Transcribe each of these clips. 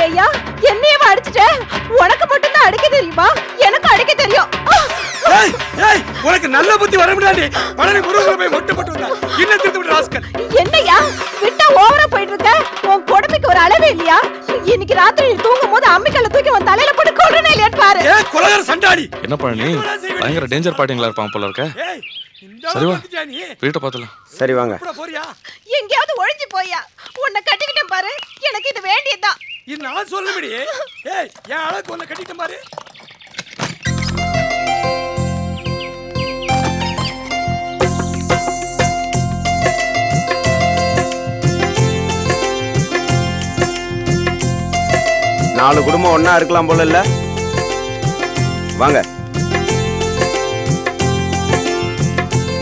ஏய்யா என்னையவா அடிச்சிட்ட? உனக்கு மட்டும் தான் அடிக்க தெரியுமா? எனக்கு அடிக்க தெரியும். ஏய் ஏய் உனக்கு நல்ல புத்தி வர முடியாது. பழனி குருகுல போய் மொட்டை போட்டு வந்தா என்ன திருத்து விட்டு ராஸ்கல். என்னையா விட்டா ஓவரா போயிட்டு இருக்க? உன் கொடுமைக்கு ஒரு அளவே இல்லையா? இன்னைக்கு ராத்திரி நீ தூங்கும்போது அம்மிக்கல்ல தூக்கி உன் தலையில போட்டு கொல்றனே இல்லையான்னு பாரு. ஏய் கொலகார சண்டாடி. என்ன பழனி பயங்கர டேஞ்சர் பார்ட்டிங்களா இருப்பான் போல இருக்க. சரி வா வீட்டை பார்த்தலாம். சரி வாங்க. எங்கயாவது ஒளிஞ்சு போயா. உன்னை கட்டிக்கிட்டேன் பாரு. எனக்கு இது வேண்டியதுதான். இது நான் சொல்லபடி. ஏய் என் அழகு உன்னை கட்டிட்டேன் பாரு. நாலு குடும்பம் ஒண்ணா இருக்கலாம் போல இல்ல? வாங்க.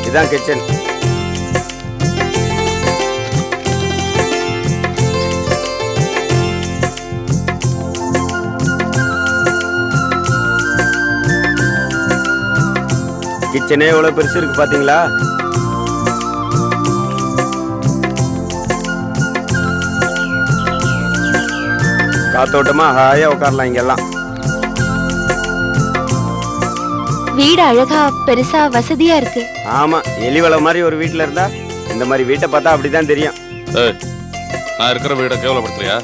இதான் கிச்சன். கிச்சனே எவ்வளவு பெருசு இருக்கு பாத்தீங்களா? காத்தோட்டமா ஹாயா உட்காரலாம் இங்கெல்லாம். வீடு அழகா பெருசா வசதியா இருக்கு. ஆமா எலிவள மாதிரி ஒரு வீட்டுல இருந்தா இந்த மாதிரி வீட்டை பார்த்தா அப்படிதான் தெரியும். நான் இருக்கிற வீடை கேவலப்படுத்துறியா?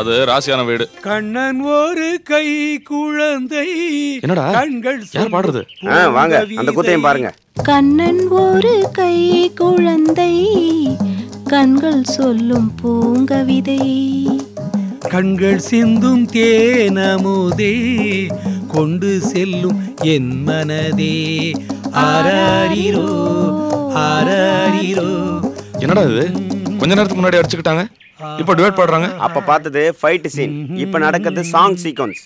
அது ராசியான வீடு. கண்ணன் ஒரு கை குழந்தை. என்னடா கண்கள் யார் பாடுறது? வாங்க அந்த கூத்தையும் பாருங்க. கண்ணன் ஒரு கை குழந்தை கண்கள் சொல்லும் பூங்கவிதை. கண்கள் சிந்தும் தேனமுதே கொண்டு செல்லும் என் மனதே. ஆராரிரோ ஆராரிரோ. என்னடா இது கொஞ்ச நேரத்துக்கு முன்னாடி அடிச்சுக்கிட்டாங்க, இப்ப டிவைட் பாடுறாங்க. அப்ப பார்த்தது ஃபைட் சீன், இப்ப நடக்கிறது சாங் சீக்வன்ஸ்.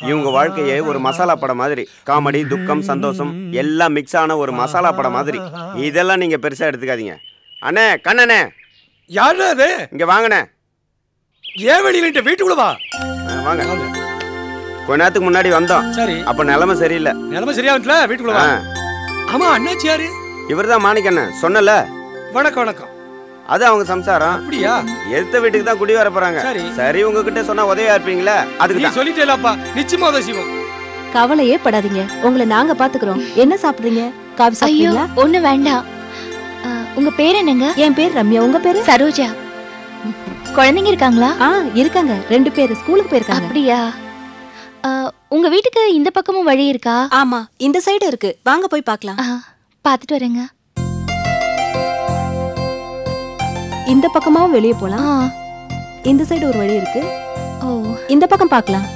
இவங்க வாழ்க்கையே ஒரு மசாலா படம் மாதிரி. காமெடி, துக்கம், சந்தோஷம் எல்லாம் மிக்ஸ் ஆன ஒரு மசாலா படம் மாதிரி. இதெல்லாம் நீங்க பெருசா எடுத்துக்காதீங்க. அண்ணே கண்ணனே. யாரு அது? இங்க வாங்கண்ணே. ஏன் வெளியில வீட்டுக்குள்ள வா. வாங்க. கொஞ்ச நேரத்துக்கு முன்னாடி வந்தோம். சரி. அப்ப நிலைமை சரியில்லை. நிலைமை சரியா வந்துல வீட்டுக்குள்ள வா. ஆமா அண்ணாச்சி யாரு? இவர்தான் மாணிக்கண்ணன் சொன்னல. வணக்கம் வணக்கம். அது அவங்க சம்சாரம். அப்படியா? எடுத்த வீட்டுக்கு தான் குடி வர போறாங்க. சரி உங்ககிட்ட சொன்னா உதவியா இருப்பீங்களா? அதுக்கு நீ சொல்லிட்டேலப்பா, நிச்சயமா உதவி செய்வோம். கவலையே படாதீங்க, உங்களை நாங்க பாத்துக்கிறோம். என்ன சாப்பிடுறீங்க? காபி சாப்பிடுறீங்களா? ஒண்ணு வேண்டாம். உங்க பேர் என்னங்க? என் பேர் ரம்யா. உங்க பேரு? சரோஜா. குழந்தைங்க இருக்காங்களா? இருக்காங்க. 2 பேர் ஸ்கூலுக்கு போயிருக்காங்க. அப்படியா? உங்க வீட்டுக்கு இந்த பக்கமும் வழி இருக்கா? ஆமா இந்த சைடு இருக்கு, வாங்க போய் பார்க்கலாம். பாத்துட்டு வரேங்க. இந்த பக்கமாவும் வெளியே போலாம். இந்த சைடு ஒரு வழி இருக்கு. ஓ இந்த பக்கம் பார்க்கலாம்.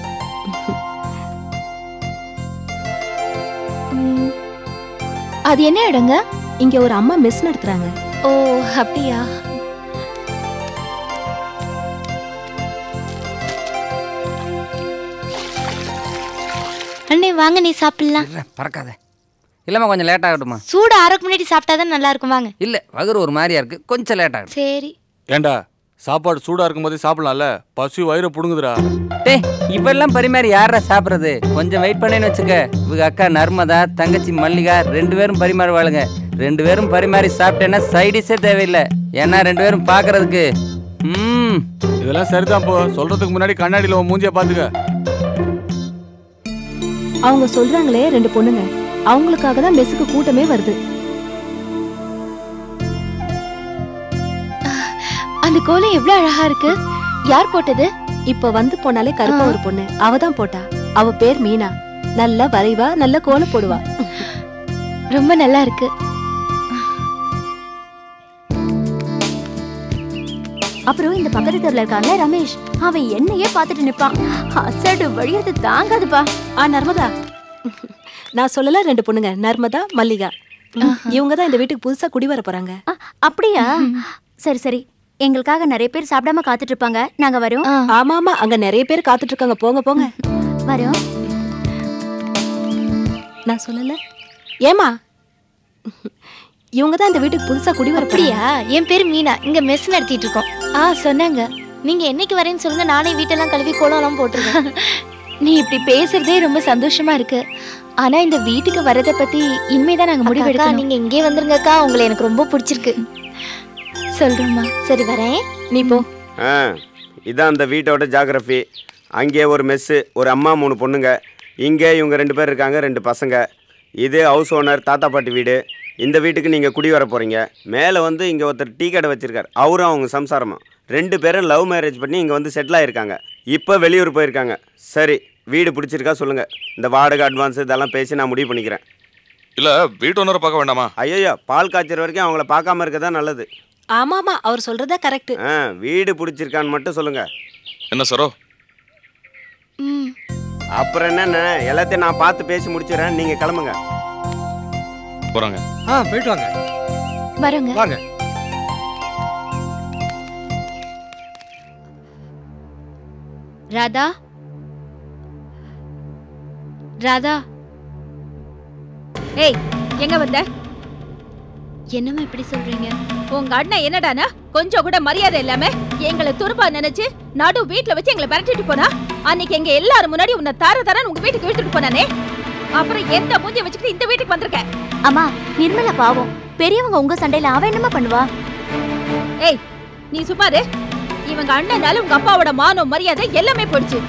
அது என்ன இடங்க? இங்க ஒரு அம்மா மெஸ் நடத்துறாங்க. ஓ அப்படியா? அண்ணே வாங்க, நீ சாப்பிடலாம். பறக்காத. இல்லம்மா கொஞ்சம் லேட் ஆகட்டுமா? சூடு ஆறக்கு முன்னாடி சாப்பிட்டாதான் நல்லா இருக்கும். வாங்க. இல்ல வகுறு ஒரு மாதிரியா இருக்கு, கொஞ்சம் லேட் ஆகும். சரி. ஏண்டா சாப்பாடு சூடா இருக்கும் போதே சாப்பிடலாம்ல, பசி வயிறு புடுங்குதுடா. டேய் இவெல்லாம் பரிமாறி யாரா சாப்பிடுறது? கொஞ்சம் வெயிட் பண்ணேன்னு வச்சுக்க. இவங்க அக்கா நர்மதா, தங்கச்சி மல்லிகா 2 பேரும் பரிமாறுவாளுங்க. 2 பேரும் பரிமாறி சாப்பிட்டேன்னா சைடிஸே தேவையில்லை. ஏன்னா 2 பேரும் பாக்குறதுக்கு. இதெல்லாம் சரிதான். போ சொல்றதுக்கு முன்னாடி கண்ணாடியில உன் மூஞ்சிய பாத்துக்க. அவங்க சொல்றாங்களே 2 பொண்ணுங்க, அவங்களுக்காக தான் மெஸ்ஸுக்கு கூட்டமே வருது. அந்த கோலம் எவ்வளவு அழகா இருக்கு. யார் போட்டது? இப்ப வந்து போனாலே கருப்பா ஒரு பொண்ணு, அவதான் போட்டா. அவ பேர் மீனா. நல்லா வரைவா, நல்ல கோலம் போடுவா. ரொம்ப நல்லா இருக்கு. அப்புறம் இந்த பக்கத்து தெருல இருக்கான்ல ரமேஷ், அவன் என்னையே பாத்துட்டு நிப்பான். அசடு வழியது தாங்காதுப்பா. நர்மதா, நான் சொல்லல 2 பொண்ணுங்க, நர்மதா, மல்லிகா. இவங்க தான் இந்த வீட்டுக்கு புதுசா குடி வர போறாங்க. அப்படியா? சரி சரி, எங்களுக்காக நிறைய பேர் சாப்பிடாம காத்துட்டு இருப்பாங்க, நாங்க வரோம். ஆமா ஆமா, அங்க நிறைய பேர் காத்துட்டு இருக்காங்க. போங்க போங்க. வரோம். நான் சொல்லல. ஏமா, இவங்க தான் இந்த வீட்டுக்கு புதுசா குடி வர. அப்படியா? என் பேர் மீனா, இங்க மெஸ் நடத்திட்டு இருக்கோம். சொன்னாங்க. நீங்க என்னைக்கு வரேன்னு சொல்லுங்க, நானே வீட்டெல்லாம் கழுவி கோலம் போட்டுருவேன். நீ இப்படி பேசுறதே ரொம்ப சந்தோஷமா இருக்கு. ஆனா இந்த வீட்டுக்கு வரத பத்தி இனிமேதான் நாங்க முடிவெடுக்கணும். நீங்க இங்கே வந்துருங்கக்கா, உங்களை எனக்கு ரொம்ப பிடிச்சிருக்கு. சொல்றோம்மா. சரி வரேன். நீ போ. இதான் அந்த வீட்டோட ஜாகிரஃபி. அங்கே ஒரு மெஸ்ஸு, ஒரு அம்மா 3 பொண்ணுங்க. இங்கே இவங்க 2 பேர் இருக்காங்க, 2 பசங்க. இது ஹவுஸ் ஓனர், தாத்தா பாட்டி வீடு. இந்த வீட்டுக்கு நீங்கள் குடி வர போகிறீங்க. மேலே வந்து இங்கே ஒருத்தர் டீ கடை வச்சுருக்கார், அவரும் அவங்க சம்சாரமாக. 2 பேரும் லவ் மேரேஜ் பண்ணி இங்கே வந்து செட்டில் ஆகிருக்காங்க. இப்போ வெளியூர் போயிருக்காங்க. சரி, வீடு பிடிச்சிருக்கா சொல்லுங்கள். இந்த வாடகை அட்வான்ஸ் இதெல்லாம் பேசி நான் முடிவு பண்ணிக்கிறேன். இல்லை, வீட்டு ஓனரை பார்க்க வேண்டாமா? ஐயோ, பால் காய்ச்சற வரைக்கும் அவங்கள பார்க்காம இருக்க தான் நல்லது. ஆமாமா, அவர் சொல்றதா கரெக்ட். வீடு பிடிச்சிருக்கான்னு மட்டும் சொல்லுங்க. என்ன சரோ? அப்புறம் என்னென்ன எல்லாத்தையும் நான் பார்த்து பேசி முடிச்சிடறேன். நீங்க கிளம்புங்க. போறாங்க. போயிட்டு வாங்க. வரங்க. வாங்க. ராதா, ராதா. ஏய், எங்க வந்த? என்னம்மா இப்படி சொல்றீங்க? உங்க அண்ணன் என்னடானா கொஞ்சம் கூட மரியாதை இல்லாம எங்களை துருப்பா நினைச்சு நடு வீட்டுல வச்சு எங்களை விரட்டிட்டு போனா. அன்னைக்கு எங்க எல்லாரும் முன்னாடி உன்னை தரன்னு உங்க வீட்டுக்கு இழுத்துட்டு போனானே. அப்புறம் எந்த மூஞ்சிய வச்சுக்கிட்டு இந்த வீட்டுக்கு வந்திருக்க? அம்மா, நிர்மலா பாவம். பெரியவங்க உங்க சண்டையில அவ என்னமா பண்ணுவா? ஏய், நீ சும்மாரு. இவங்க அண்ணனால உங்க அப்பாவோட மானம் மரியாதை எல்லாமே போயிடுச்சு.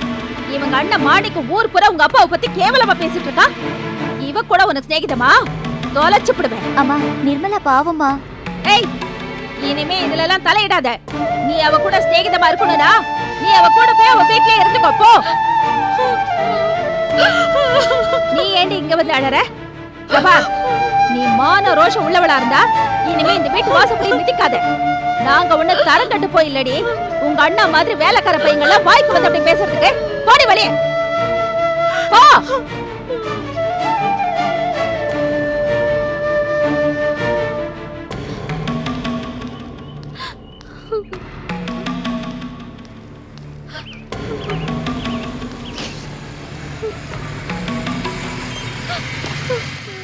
இவங்க அண்ணன் மாடிக்கு ஊர் பூரா உங்க அப்பாவை பத்தி கேவலமா பேசிட்டு இருக்கா. இவ கூட உனக்கு சிநேகிதமா? தொலைச்சு போடுவேன். அம்மா, நிர்மலா பாவமா. ஏய், இனிமே இதுல எல்லாம் தலையிடாத. நீ அவ கூட சிநேகிதமா இருக்கணும்னா நீ அவ கூட போய் அவ வீட்லயே இருந்துக்கோ போ. நீ ஏண்டி இங்க வந்து அழற? நீ மான ரோஷம் உள்ளவளா இருந்தா இனிமே இந்த வீட்டு வாசப்படி மிதிக்காத. நாங்க உன்னை தரம் கட்டு போயில்லடி. உங்க அண்ணா மாதிரி வேலைக்கார பையங்கள்லாம் வாய்க்கு வந்து அப்படி பேசுறதுக்கு போடி வழியே போ.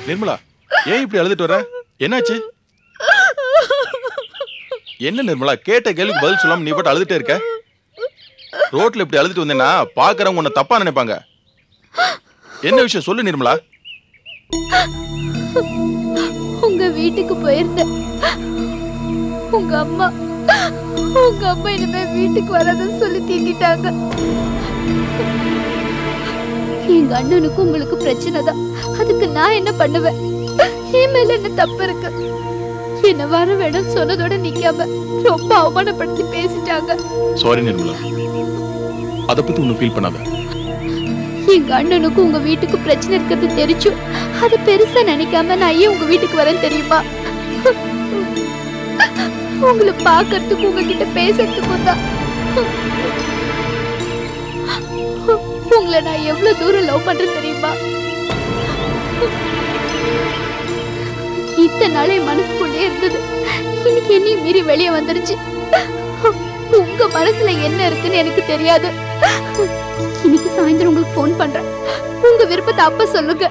நிர்மலா, ஏன் இப்படி அழுதுட்டு வர? என்னாச்சு? என்ன நிர்மலா, கேட்ட கேள்விக்கு பதில் சொல்லாம நீ பாட்டு அழுதுட்டே இருக்க? ரோட்ல இப்படி அழுதுட்டு வந்தேன்னா பாக்குறவங்க உன்னை தப்பா நினைப்பாங்க. என்ன விஷயம் சொல்லு நிர்மலா. உங்க வீட்டுக்கு போயிருந்தேன். உங்க அம்மா இனிமே வீட்டுக்கு வராதுன்னு சொல்லி தீட்டிட்டாங்க. எங்க அண்ணனுக்கும் உங்களுக்கு பிரச்சனை தான். அதுக்கு நான் என்ன பண்ணுவேன்? என் மேல என்ன தப்பு இருக்கு? என்ன வர வேணும் சொன்னதோட நிக்காம ரொம்ப அவமானப்படுத்தி பேசிட்டாங்க. சாரி நிர்மலா, அத பத்தி ஒன்னும் ஃபீல் பண்ணாத. எங்க அண்ணனுக்கும் உங்க வீட்டுக்கு பிரச்சனை இருக்கிறது தெரிஞ்சும் அது பெருசா நினைக்காம நான் ஏன் உங்க வீட்டுக்கு வரேன் தெரியுமா? உங்களை பாக்கிறதுக்கு உங்ககிட்ட பேசுறதுக்கும் தான். உங்களை நான் எவ்வளவு தூரம் லவ் பண்றேன் தெரியுமா? இத்தனை நாள் என் மனசுக்குள்ளே இருந்தது, இன்னைக்கு என்னையும் மீறி வெளியே வந்துருச்சு. உங்க மனசுல என்ன இருக்குன்னு எனக்கு தெரியாது. இன்னைக்கு சாயந்தரம் உங்களுக்கு போன் பண்றேன். உங்க விருப்பத்தை அப்ப சொல்லுங்க.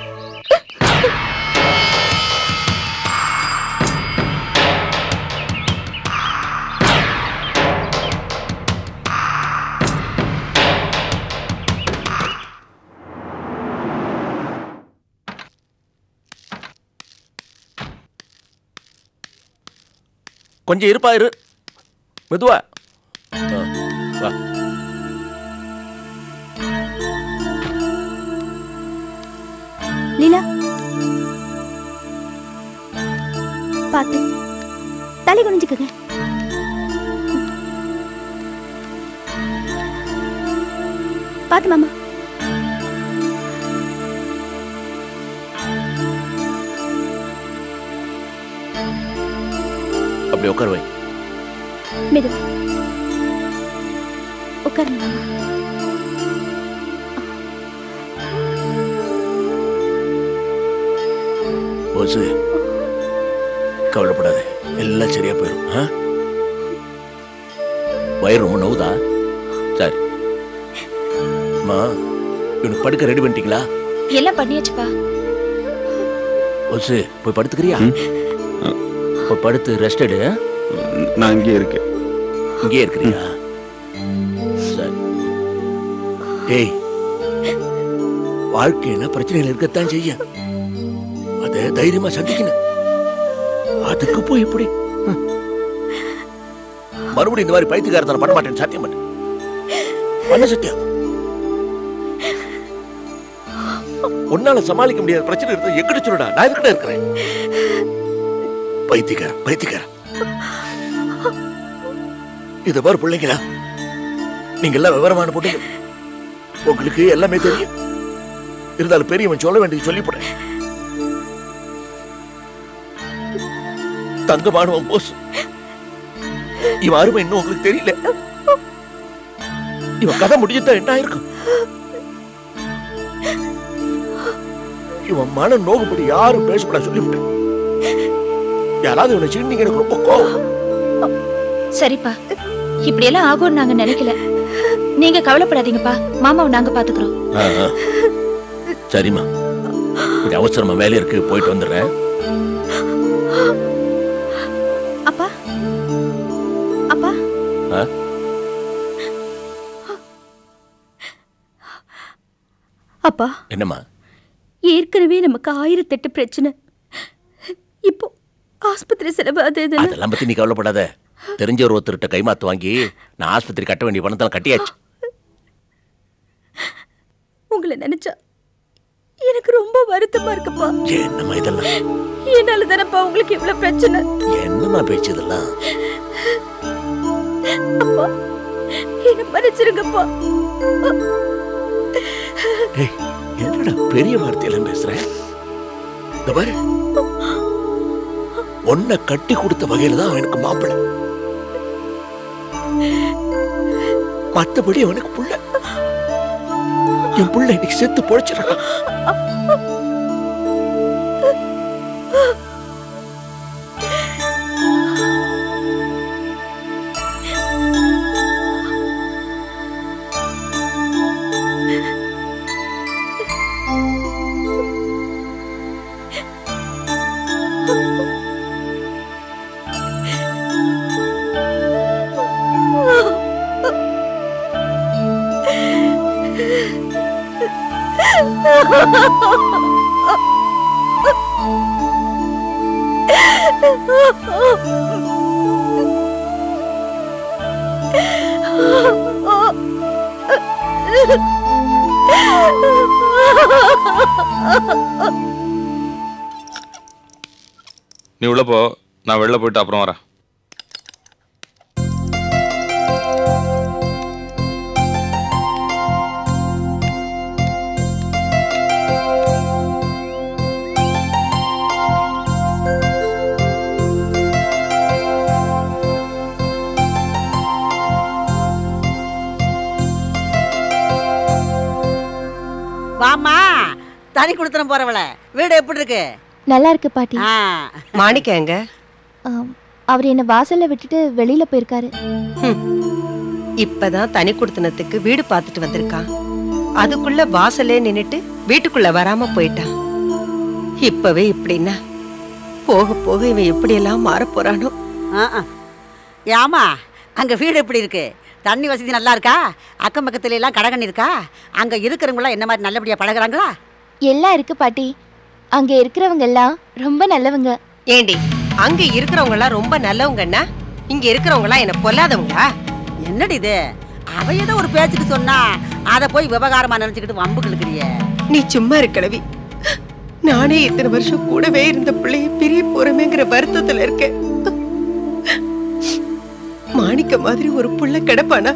கொஞ்சம் இருப்பா, இரு, மெதுவா வா. லீலா, பாத்து தலை குனிஞ்சுக்குங்க. பாத்து மாமா. அப்படி உட்கார் வை. மெதுவா உட்காருங்க மாமா. போசு, கவலைப்படாத, எல்லாம் சரியா போயிடும். வயிறு ரொம்ப நோவுதா? சரி அம்மா, இவனுக்கு படுக்க ரெடி பண்ணிட்டீங்களா? எல்லாம் பண்ணியாச்சுப்பா. போசு, போய் படுத்துக்கிறியா? போய் படுத்து ரெஸ்ட் எடு. நான் இங்கே இருக்கேன். இங்கே இருக்கிறியா? சரி. டேய், வாழ்க்கையில பிரச்சனைகள் இருக்கத்தான் செய்ய, அதை தைரியமா சந்திக்கணும். அதுக்கு போய் இப்படி மறுபடியும் இந்த மாதிரி பைத்தியக்காரத்தனை பண்ண மாட்டேன்னு சத்தியம் பண்ணு. பண்ண சத்யா. உன்னால சமாளிக்க முடியாத பிரச்சனை இருந்தா எங்கிட்ட சொல்லுடா, நான் எதுக்கிட்ட இருக்கிறேன். பைத்தியக்கார இத பாரு பிள்ளைங்களா, நீங்க எல்லாம் விவரமான போட்டு உங்களுக்கு எல்லாமே தெரியும். இருந்தாலும் பெரியவன் சொல்ல வேண்டியது சொல்லிவிடுறேன். தங்கமானவன் போஸ், இவன் அருமை இன்னும் உங்களுக்கு தெரியல. இவன் கதை முடிஞ்சுதான் என்ன ஆயிருக்கும். இவன் மன நோகும்படி யாரும் பேசப்பட சொல்லிவிட்டேன். யாராவது இவனை சின்னீங்க, எனக்கு ரொம்ப கோவம். சரிப்பா, இப்படி எல்லாம் ஆகும்னு நாங்க நினைக்கல. நீங்க கவலைப்படாதீங்கப்பா, மாமாவை நாங்க பாத்துக்கிறோம். சரிம்மா, இது அவசரமா வேலை இருக்கு, போயிட்டு வந்துடுறேன். அப்பா அப்பா அப்பா. என்னம்மா? ஏற்கனவே நமக்கு 1008 பிரச்சனை. இப்போ ஆஸ்பத்திரி செலவு அதெல்லாம் பத்தி நீ கவலைப்படாத. தெரிஞ்ச ஒருத்தர்கிட்ட கைமாத்து வாங்கி நான் ஆஸ்பத்திரி கட்ட வேண்டிய பணத்தெல்லாம் கட்டியாச்சு. உங்களை நினைச்சா எனக்கு ரொம்ப வருத்தமா இருக்குப்பா. என்னம்மா இதெல்லாம்? என்னால தானப்பா உங்களுக்கு இவ்வளவு பிரச்சனை. என்னம்மா பேச்சு இதெல்லாம்? அப்பா, என்ன மன்னிச்சிருங்கப்பா. என்னடா பெரிய வார்த்தையெல்லாம் பேசுறேன்? இந்த பாரு, உன்னை கட்டி கொடுத்த வகையில தான் அவனுக்கு மாப்பிள்ளை, மத்தபடி அவனுக்கு புள்ள. என் புள்ள இன்னைக்கு செத்து பொழைச்சிருக்கான். நீ உள்ள போ, நான் வெளில போயிட்டு அப்புறம் வரேன். வாமா, தனி கொடுத்துன போறவள வீடு எப்படி இருக்கு? நல்லா இருக்கு பாட்டி. மாணிக்கம் எங்க? அவர் என்ன வாசல்ல விட்டுட்டு வெளியில போயிருக்காரு. இப்பதான் தனி கொடுத்தனத்துக்கு வீடு பார்த்துட்டு வந்திருக்கான். அதுக்குள்ள வாசலே நின்னுட்டு வீட்டுக்குள்ள வராம போயிட்டான். இப்பவே இப்படின்னா போக போக இவன் எப்படி எல்லாம் மாற போறானோ. ஏமா, அங்க வீடு எப்படி இருக்கு? தண்ணி வசதி நல்லா இருக்கா? அக்கம் பக்கத்துல எல்லாம் கடகண்ணி இருக்கா? அங்க இருக்கிறவங்களாம் என்ன மாதிரி நல்லபடியா பழகுறாங்களா? எல்லாம் இருக்கு பாட்டி. அங்க இருக்கிறவங்க எல்லாம் ரொம்ப நல்லவங்க. ஏண்டி, அங்க இருக்கிறவங்க எல்லாம் ரொம்ப நல்லவங்கன்னா இங்க இருக்கிறவங்க எல்லாம் என்ன பொல்லாதவங்களா? என்னடி இது? அவ ஏதோ ஒரு பேச்சுக்கு சொன்னா அத போய் விவகாரமா நினைச்சுக்கிட்டு வம்பு கிழக்குறிய. நீ சும்மா இருக்கலவி. நானே இத்தனை வருஷம் கூடவே இருந்த பிள்ளைய பிரிய போறமேங்கிற வருத்தத்துல இருக்கேன். மாணிக்க மாதிரி ஒரு புள்ள கிடப்பானா?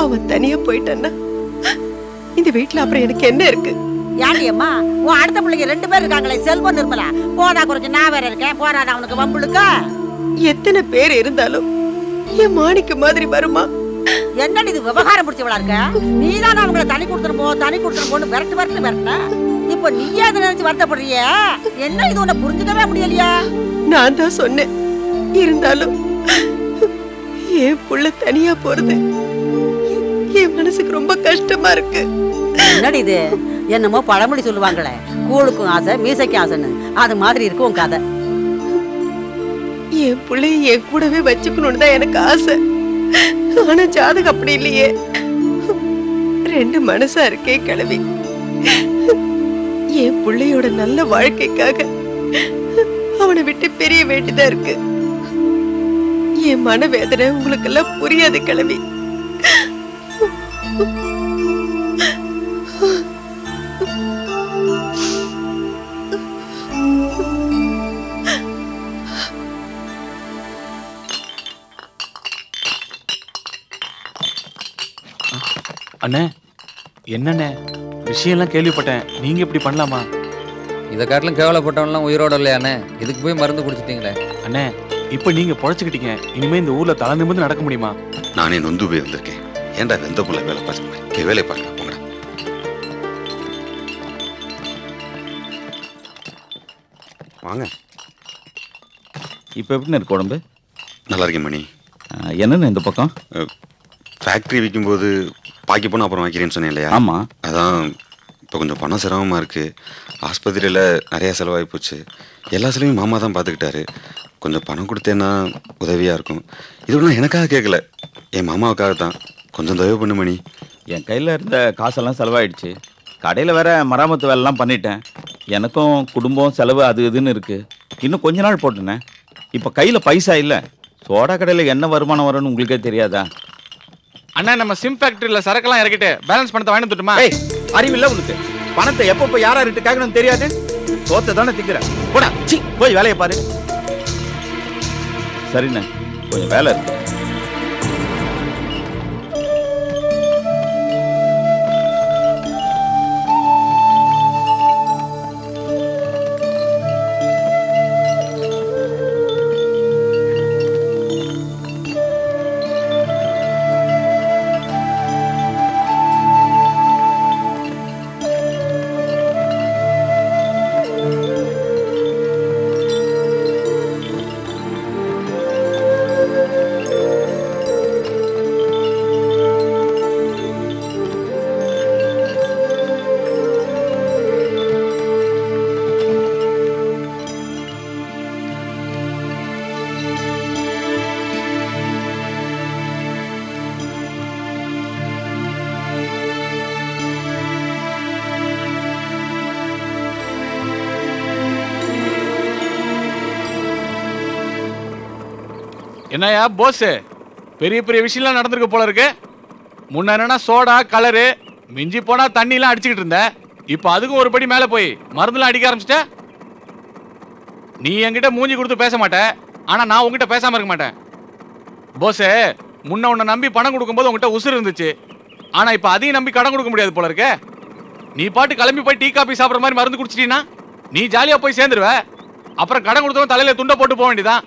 அவன் தனியா போயிட்டான்னா இந்த வீட்டுல அப்புறம் எனக்கு என்ன இருக்கு? ஏண்டி அம்மா, உன் அடுத்த பிள்ளைங்க 2 பேர் இருக்காங்களே, செல்வம் நிர்மலா. போதா குறைச்சு நான் வேற இருக்கேன், போறாத அவனுக்கு வம்புழுக்க. எத்தனை பேர் இருந்தாலும் என் மாணிக்க மாதிரி வருமா? என்னடி இது விவகாரம் பிடிச்சவளா இருக்க? நீதான் அவங்களை தனி கொடுத்துருப்போன்னு விரட்டு. இப்ப நீயே அதை நினைச்சு வருத்தப்படுறிய? என்ன இது உன்னை புரிஞ்சுக்கவே முடியலையா? நான் தான் சொன்னேன். இருந்தாலும் என் புள்ள தனியா போறது என் மனசுக்கு ரொம்ப கஷ்டமா இருக்கு. என்னடி இது? என்னமோ பழமொழி சொல்லுவாங்களே, கூழுக்கும் ஆசை மீசைக்கும் ஆசைன்னு, அது மாதிரி இருக்கு உன் கதை. என் பிள்ளைய என் கூடவே வச்சுக்கணும்னு தான் எனக்கு ஆசை. ஆனா ஜாதகம் அப்படி இல்லையே. 2 மனசா இருக்கே கிளவி. என் பிள்ளையோட நல்ல வாழ்க்கைக்காக அவனை விட்டு பிரிய வேண்டியதா இருக்கு. என் மனவேதனை உங்களுக்கு எல்லாம் புரியாது கிளவி. அண்ணே என்னண்ணே விஷயம்லாம் கேள்விப்பட்டேன், நீங்க இப்படி பண்ணலாமா? இதை காட்டிலும் கேவலப்பட்டவன்லாம் உயிரோட இல்லையாண்ணே? இதுக்கு போய் மருந்து குடிச்சிட்டீங்களே. அண்ணே இப்ப நீங்க பொழைச்சுக்கிட்டீங்க, இனிமே இந்த ஊர்ல தலை நிமிர்ந்து நடக்க முடியுமா? நானே நொந்து போய் வந்திருக்கேன். ஏன்டா வெந்த புள்ள வேலை பார்த்து வேலையை பாருங்க போங்கடா. வாங்க. இப்போ எப்படின்னு இருக்கு உடம்பு? நல்லா இருக்கேன் மணி. என்னன்னு இந்த பக்கம் ஃபேக்ட்ரி விற்கும்போது பாக்கி போனால் அப்புறம் வைக்கிறேன்னு சொன்னேன் இல்லையா? ஆமாம். அதான் இப்போ கொஞ்சம் பணம் சிரமமாக இருக்குது. ஆஸ்பத்திரியில் நிறையா செலவாகி போச்சு. எல்லா செலவையும் மாமா தான் பார்த்துக்கிட்டாரு. கொஞ்சம் பணம் கொடுத்தேன்னா உதவியாக இருக்கும். இது ஒன்றும் எனக்காக கேட்கல, என் மாமாவுக்காக தான். கொஞ்சம் தயவு பண்ணு மணி. என் கையில் இருந்த காசெல்லாம் செலவாயிடுச்சு. கடையில் வேற மராமத்து வேலைலாம் பண்ணிட்டேன். எனக்கும் குடும்பம் செலவு அது இதுன்னு இருக்குது. இன்னும் கொஞ்ச நாள் போட்டுனேன். இப்போ கையில் பைசா இல்லை. சோடா கடையில் என்ன வருமானம் வரும்னு உங்களுக்கே தெரியாதா? அண்ணா நம்ம சிம் ஃபேக்டரியில சரக்கெல்லாம் இறக்கிட்டு பேலன்ஸ் பணத்தை வாங்கி வந்துட்டுமா? அறிவில்லை உனக்கு? பணத்தை எப்போ யாராருட்டு கேட்கணும்னு தெரியாது. சோத்தை தானே திக்கிறேன். போடா சி போய் வேலையை பாரு. சரிண்ணே, கொஞ்சம் வேலை இருக்கு. என்னையா போஸ், பெரிய பெரிய விஷயம்லாம் நடந்திருக்கு போல இருக்கு. முன்ன என்னன்னா சோடா கலரு மிஞ்சி போனா தண்ணிலாம் அடிச்சுக்கிட்டு இருந்த, இப்போ அதுக்கும் ஒரு படி மேலே போய் மருந்துலாம் அடிக்க ஆரம்பிச்சிட்ட. நீ என்கிட்ட மூஞ்சி கொடுத்து பேச மாட்டேன், ஆனா நான் உங்ககிட்ட பேசாம இருக்க மாட்டேன். போஸே, முன்ன உன்னை நம்பி பணம் கொடுக்கும்போது உங்ககிட்ட உசுறு இருந்துச்சு, ஆனா இப்போ அதையும் நம்பி கடன் கொடுக்க முடியாது போல இருக்கு. நீ பாட்டு கிளம்பி போய் டீ காபி சாப்பிட்ற மாதிரி மருந்து குடிச்சிட்டீங்கன்னா நீ ஜாலியா போய் சேர்ந்துருவ. அப்புறம் கடன் கொடுத்தவன் தலையில துண்டை போட்டு போக வேண்டியதான்.